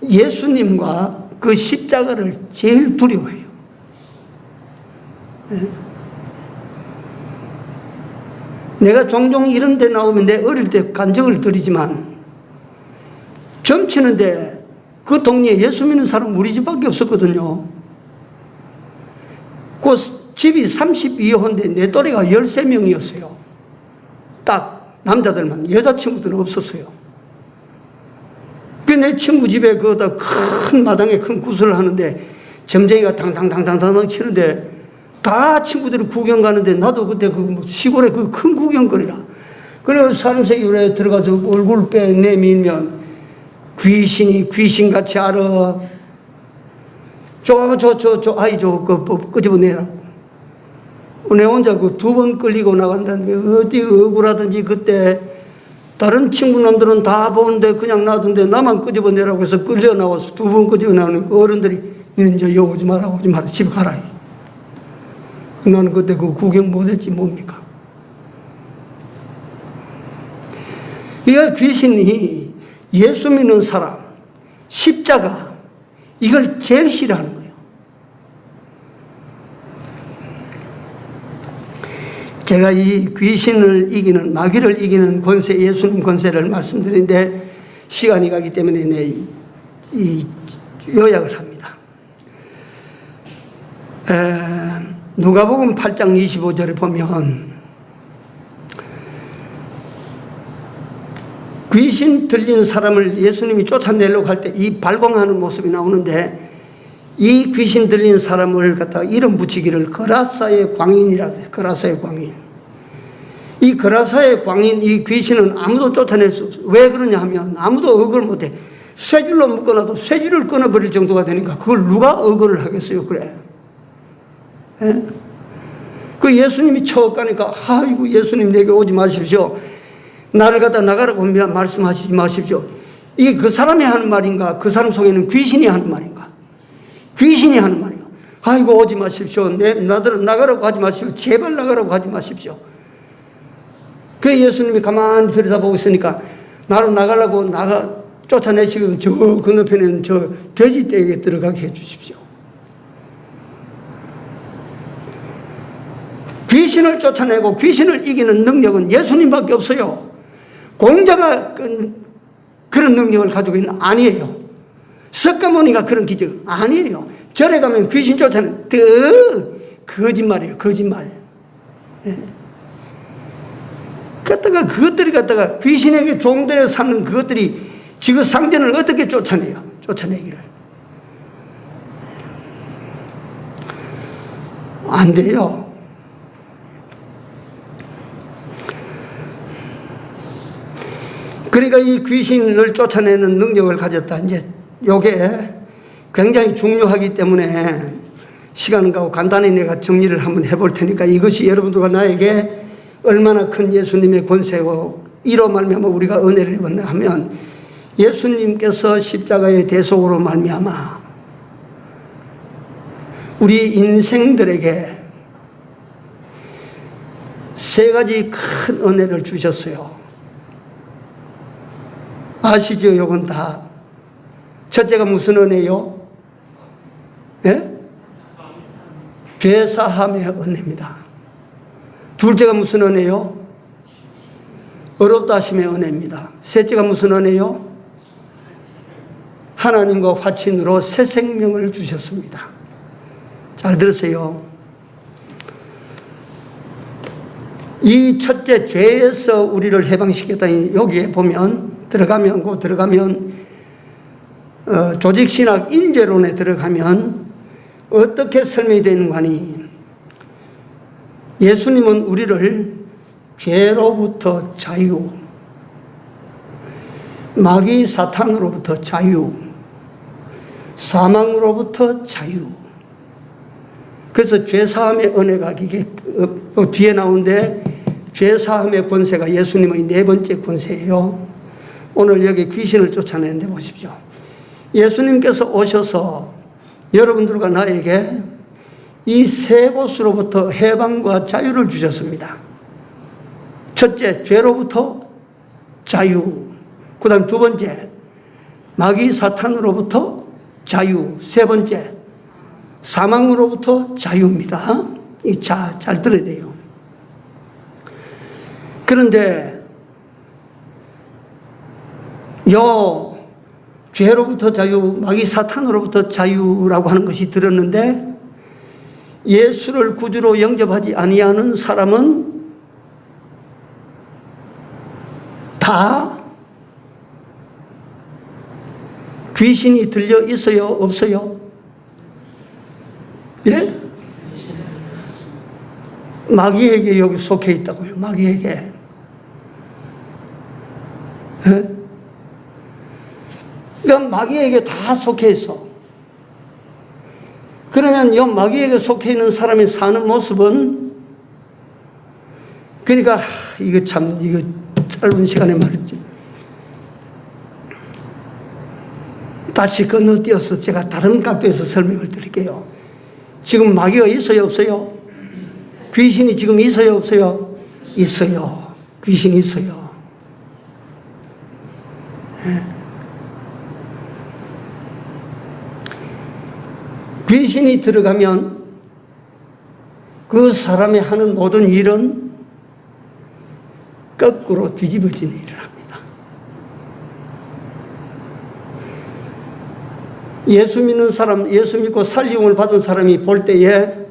예수님과 그 십자가를 제일 두려워해요. 내가 종종 이런 데 나오면 내 어릴 때 간증을 드리지만 점치는데 그 동네에 예수 믿는 사람 우리 집밖에 없었거든요. 그 집이 32호인데 내 또래가 13명이었어요. 딱 남자들만, 여자친구들은 없었어요. 그 내 친구 집에 그거다 큰 마당에 큰 구슬을 하는데 점쟁이가 당당당당당 치는데 다 친구들이 구경 가는데 나도 그때 그 시골에 그 큰 구경거리라. 그래서 사람색이 그래 들어가서 얼굴 빼 내밀면 귀신이 귀신같이 알아. 아이 끄집어내라고. 내 혼자 그 2번 끌리고 나간다는데 어디 억울하든지 그때 다른 친구놈들은 다 보는데 그냥 놔둔데 나만 끄집어내라고 해서 끌려 나와서 2번 끄집어 나오는 어른들이 너는 이제 여기 오지 마라 집에 가라. 나는 그때 그 구경 못했지 뭡니까. 이 귀신이 예수 믿는 사람, 십자가 이걸 제일 싫어하는 거예요. 제가 이 귀신을 이기는, 마귀를 이기는 권세, 예수님 권세를 말씀드리는데 시간이 가기 때문에 이 요약을 합니다. 누가복음 8장 25절에 보면 귀신 들린 사람을 예수님이 쫓아내려고 할 때 이 발광하는 모습이 나오는데 이 귀신 들린 사람을 갖다가 이름 붙이기를 거라사의 광인이라고 해요. 거라사의 광인. 이 거라사의 광인, 이 귀신은 아무도 쫓아낼 수 없어요. 왜 그러냐 하면 아무도 억을 못해. 쇠줄로 묶어놔도 쇠줄을 끊어버릴 정도가 되니까 그걸 누가 억을 하겠어요. 그래. 예? 그 예수님이 쳐가니까 아이고 예수님 내게 오지 마십시오. 나를 갖다 나가라고 말씀하시지 마십시오. 이게 그 사람이 하는 말인가? 그 사람 속에는 귀신이 하는 말인가? 귀신이 하는 말이에요. 아이고 오지 마십시오. 나들은 나가라고 하지 마십시오. 제발 나가라고 하지 마십시오. 그 예수님이 가만히 들여다보고 있으니까 나로 나가려고 쫓아내시고 저 건너편에는 저 돼지떼에게 들어가게 해주십시오. 귀신을 쫓아내고 귀신을 이기는 능력은 예수님밖에 없어요. 공자가 그런 능력을 가지고 있는 아니에요. 석가모니가 그런 기적 아니에요. 절에 가면 귀신 쫓아내는 거짓말이에요. 거짓말. 예. 그것들이 갖다가 귀신에게 종되어 사는 그것들이 지금 상전을 어떻게 쫓아내요? 쫓아내기를. 안 돼요. 그러니까 이 귀신을 쫓아내는 능력을 가졌다. 이제 요게 굉장히 중요하기 때문에 시간은 가고 간단히 내가 정리를 한번 해볼 테니까 이것이 여러분들과 나에게 얼마나 큰 예수님의 권세고 이로 말미암아 우리가 은혜를 입었나 하면 예수님께서 십자가의 대속으로 말미암아 우리 인생들에게 3가지 큰 은혜를 주셨어요. 아시죠? 요건 다. 첫째가 무슨 은혜요? 예? 죄사함의 은혜입니다. 둘째가 무슨 은혜요? 어렵다 하심의 은혜입니다. 셋째가 무슨 은혜요? 하나님과 화친으로 새 생명을 주셨습니다. 잘 들으세요. 이 첫째 죄에서 우리를 해방시켰다니 여기에 보면 들어가면 조직신학 인죄론에 들어가면 어떻게 설명이 되는 거니 예수님은 우리를 죄로부터 자유, 마귀 사탄으로부터 자유, 사망으로부터 자유. 그래서 죄사함의 은혜가 이게 뒤에 나오는데 죄사함의 권세가 예수님의 4번째 권세예요. 오늘 여기 귀신을 쫓아내는데 보십시오. 예수님께서 오셔서 여러분들과 나에게 이 3곳으로부터 해방과 자유를 주셨습니다. 첫째, 죄로부터 자유. 그 다음 2번째, 마귀 사탄으로부터 자유. 3번째, 사망으로부터 자유입니다. 잘 들어야 돼요. 그런데 죄로부터 자유, 마귀 사탄으로부터 자유라고 하는 것이 들었는데 예수를 구주로 영접하지 아니하는 사람은 다 귀신이 들려 있어요? 없어요? 예? 마귀에게 여기 속해 있다고요. 마귀에게. 예? 그러니까 마귀에게 다 속해 있어. 그러면 이 마귀에게 속해 있는 사람이 사는 모습은, 그러니까 이거 참, 이거 짧은 시간에 말이지. 다시 건너뛰어서 제가 다른 각도에서 설명을 드릴게요. 지금 마귀가 있어요, 없어요? 귀신이 지금 있어요, 없어요? 있어요. 귀신이 있어요. 네. 귀신이 들어가면 그 사람이 하는 모든 일은 거꾸로 뒤집어진 일을 합니다. 예수 믿는 사람, 예수 믿고 살림을 받은 사람이 볼 때에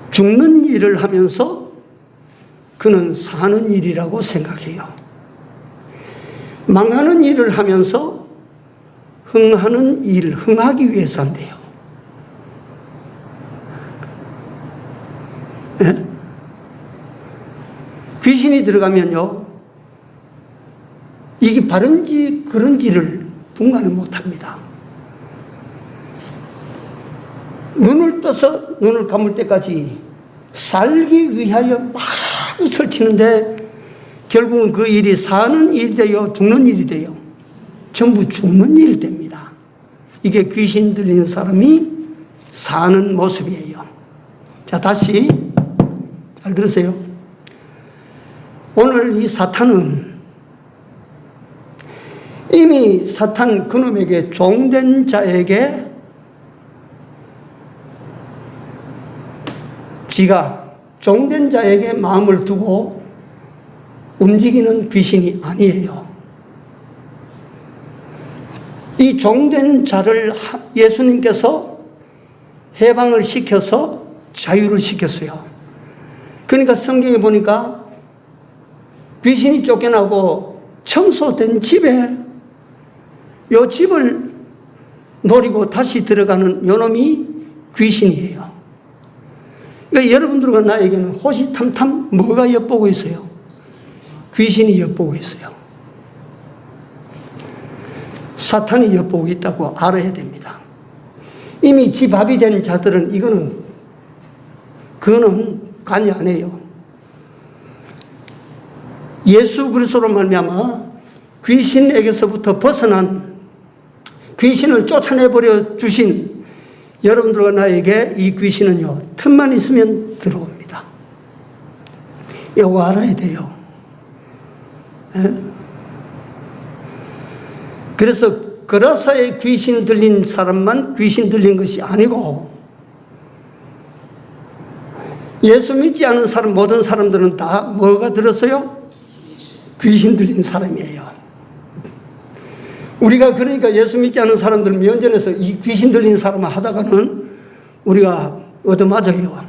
죽는 일을 하면서 그는 사는 일이라고 생각해요. 망하는 일을 하면서 흥하는 일, 흥하기 위해서 한대요. 네? 귀신이 들어가면요, 이게 바른지 그런지를 분간을 못합니다. 눈을 떠서 눈을 감을 때까지 살기 위하여 막 설치는데 결국은 그 일이 사는 일이 돼요, 죽는 일이 돼요. 전부 죽는 일이 됩니다. 이게 귀신 들리는 사람이 사는 모습이에요. 자, 다시 잘 들으세요. 오늘 이 사탄은 이미 사탄 그놈에게 종된 자에게 지가 종된 자에게 마음을 두고 움직이는 귀신이 아니에요. 이 종된 자를 예수님께서 해방을 시켜서 자유를 시켰어요. 그러니까 성경에 보니까 귀신이 쫓겨나고 청소된 집에 요 집을 노리고 다시 들어가는 요놈이 귀신이에요. 그러니까 여러분들과 나에게는 호시탐탐 뭐가 엿보고 있어요? 귀신이 엿보고 있어요. 사탄이 엿보고 있다고 알아야 됩니다. 이미 집합이 된 자들은 그거는 관여 안 해요. 예수 그리스도로 말미암아 귀신에게서부터 벗어난, 귀신을 쫓아내버려 주신 여러분들과 나에게 이 귀신은요, 틈만 있으면 들어옵니다. 이거 알아야 돼요. 예? 그래서 그라사에 귀신 들린 사람만 귀신 들린 것이 아니고, 예수 믿지 않은 사람, 모든 사람들은 다 뭐가 들었어요? 귀신 들린 사람이에요. 우리가 그러니까 예수 믿지 않은 사람들 면전에서 이 귀신 들린 사람을 하다가는 우리가 얻어맞아요.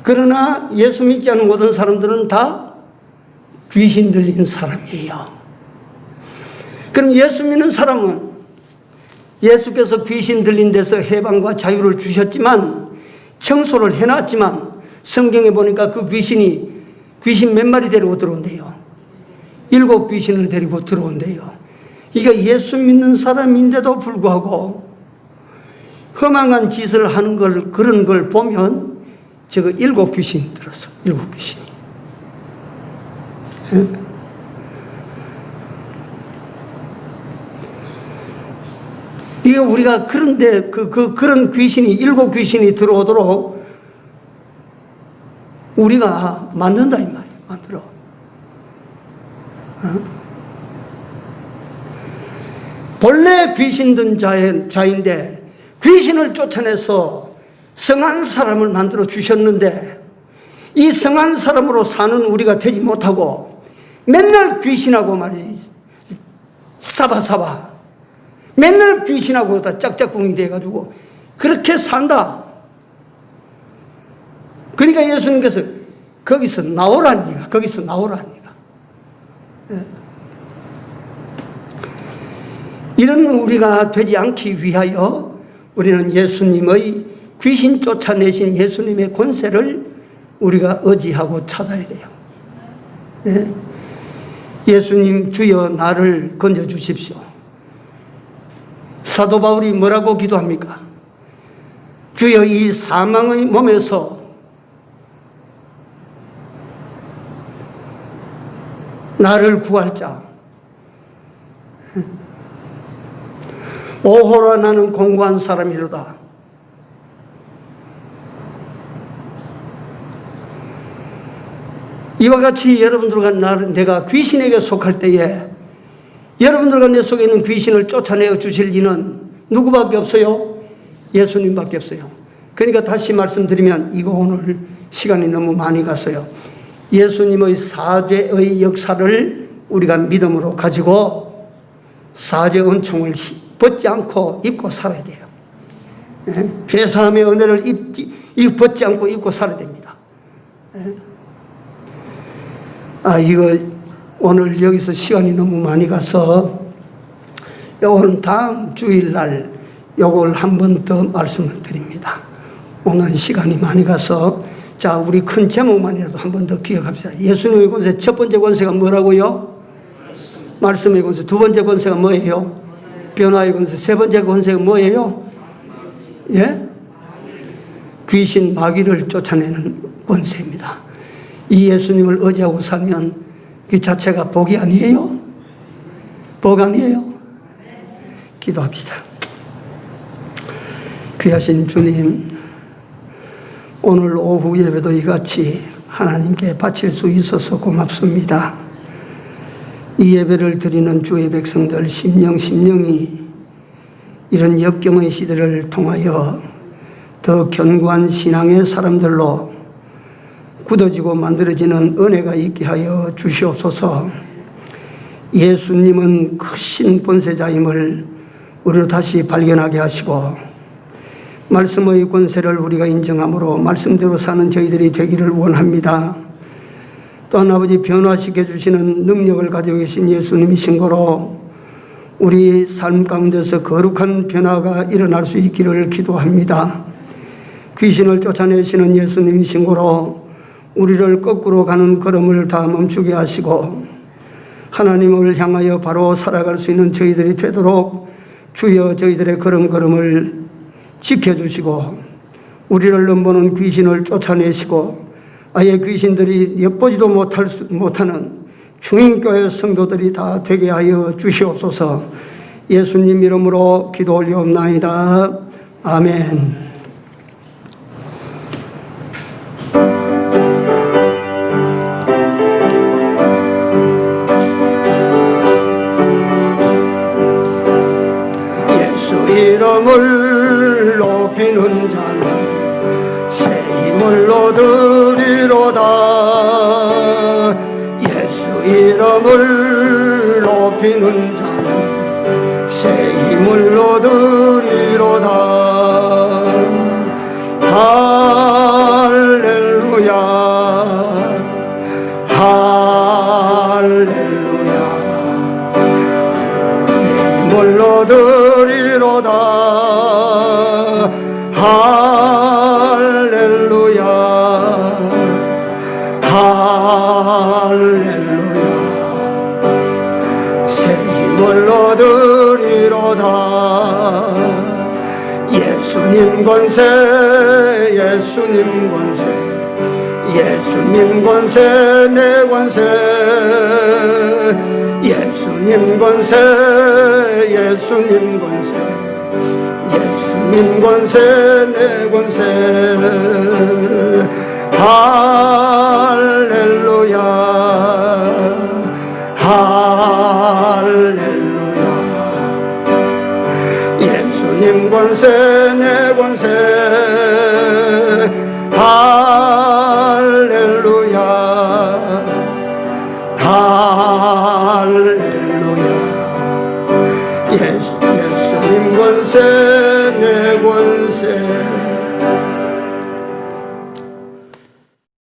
그러나 예수 믿지 않은 모든 사람들은 다 귀신 들린 사람이에요. 그럼 예수 믿는 사람은 예수께서 귀신 들린 데서 해방과 자유를 주셨지만, 청소를 해놨지만, 성경에 보니까 그 귀신 몇 마리 데리고 들어온대요. 7 귀신을 데리고 들어온대요. 그러니까 예수 믿는 사람인데도 불구하고 허망한 짓을 하는 걸, 그런 걸 보면 저거 7 귀신 들었어. 7 귀신. 이게 우리가 그런데 그런 귀신이 7 귀신이 들어오도록 우리가 만든다 이 말이야. 만들어. 본래 귀신 든 자인데 귀신을 쫓아내서 성한 사람을 만들어 주셨는데, 이 성한 사람으로 사는 우리가 되지 못하고 맨날 귀신하고 말이지 사바사바 맨날 귀신하고 다 짝짝꿍이 돼가지고 그렇게 산다. 그러니까 예수님께서 거기서 나오라니까. 거기서 나오라니까. 이런 우리가 되지 않기 위하여 우리는 예수님의 귀신 쫓아내신 예수님의 권세를 우리가 의지하고 찾아야 돼요. 예수님 주여 나를 건져주십시오. 사도 바울이 뭐라고 기도합니까? 주여 이 사망의 몸에서 나를 구할 자. 오호라 나는 공고한 사람이로다. 이와 같이 여러분들과 내가 귀신에게 속할 때에 여러분들과 내 속에 있는 귀신을 쫓아내어 주실 이는 누구밖에 없어요? 예수님밖에 없어요. 그러니까 다시 말씀드리면 이거 오늘 시간이 너무 많이 갔어요. 예수님의 사죄의 역사를 우리가 믿음으로 가지고 사죄 은총을 벗지 않고 입고 살아야 돼요. 죄사함의 은혜를 벗지 않고 입고 살아야 됩니다. 이거 오늘 여기서 시간이 너무 많이 가서 오늘 다음 주일날 요걸 한 번 더 말씀을 드립니다. 오늘 시간이 많이 가서 자 우리 큰 제목만이라도 한 번 더 기억합시다. 예수님의 권세 첫 번째 권세가 뭐라고요? 말씀의 권세. 두 번째 권세가 뭐예요? 변화의 권세. 세 번째 권세가 뭐예요? 예? 귀신 마귀를 쫓아내는 권세입니다. 이 예수님을 의지하고 살면 그 자체가 복이 아니에요? 복 아니에요? 기도합시다. 귀하신 주님, 오늘 오후 예배도 이같이 하나님께 바칠 수 있어서 고맙습니다. 이 예배를 드리는 주의 백성들 심령이 이런 역경의 시대를 통하여 더 견고한 신앙의 사람들로 굳어지고 만들어지는 은혜가 있게 하여 주시옵소서. 예수님은 크신 권세자임을 우리로 다시 발견하게 하시고 말씀의 권세를 우리가 인정함으로 말씀대로 사는 저희들이 되기를 원합니다. 또한 아버지 변화시켜 주시는 능력을 가지고 계신 예수님이신 거로 우리 삶 가운데서 거룩한 변화가 일어날 수 있기를 기도합니다. 귀신을 쫓아내시는 예수님이신 거로 우리를 거꾸로 가는 걸음을 다 멈추게 하시고 하나님을 향하여 바로 살아갈 수 있는 저희들이 되도록 주여 저희들의 걸음걸음을 지켜주시고 우리를 넘보는 귀신을 쫓아내시고 아예 귀신들이 엿보지도 못하는 중인교회 성도들이 다 되게 하여 주시옵소서. 예수님 이름으로 기도 올리옵나이다. 아멘. 이름을 높이는 자는 새 힘을 얻으리로다. 예수 이름을 높이는 자는 새 힘을 얻으리로다. 할렐루야 할렐루야 새 힘을 얻으리로다. 할렐루야 할렐루야 새 힘을 얻으리로다. 예수님 권세 예수님 권세 예수님 권세 내 권세 예수님 권세 예수님 권세 예수님 권세 내 권세. 할렐루야 할렐루야 예수님 권세 내 권세. 할렐루야 할렐루야 예수 주님 권세 내 권세